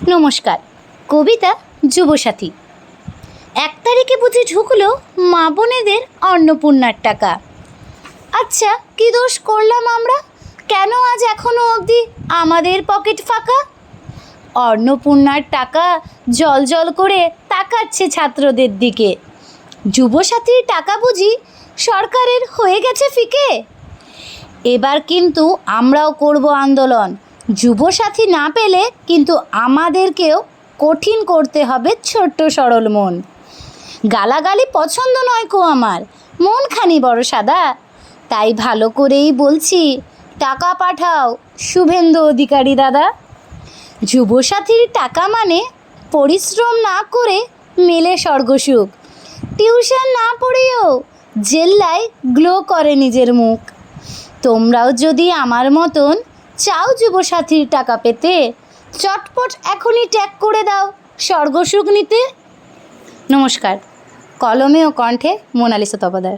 নমস্কার। কবিতা যুবসাথী। 1 তারিখে বুঝি ঢুকলো মা বোনেদের অন্নপূর্ণার টাকা। আচ্ছা, কি দোষ করলাম আমরা? কেন আজ এখনো অবধি আমাদের পকেট ফাঁকা? অন্নপূর্ণার টাকা জল জল করে তাকাচ্ছে ছাত্রদের দিকে। যুবসাথীর টাকা বুঝি সরকারের হয়ে গেছে ফিকে? এবার কিন্তু আমরাও করব আন্দোলন। যুবসাথী না পেলে কিন্তু আমাদেরকেও কঠিন করতে হবে ছোট্ট সরল মন। গালাগালি পছন্দ নয় কো আমার, মনখানি বড় সাদা। তাই ভালো করেই বলছি, টাকা পাঠাও শুভেন্দু অধিকারী দাদা। যুবসাথীর টাকা মানে পরিশ্রম না করে মেলে স্বর্গসুখ। টিউশন না পড়েও জেল্লায় গ্লো করে নিজের মুখ। তোমরাও যদি আমার মতন চাও যুবসাথীর টাকা পেতে, চটপট এখনই ট্যাগ করে দাও স্বর্গসুখ নিতে। নমস্কার। কলমে ও কণ্ঠে মোনালিসা তপদার।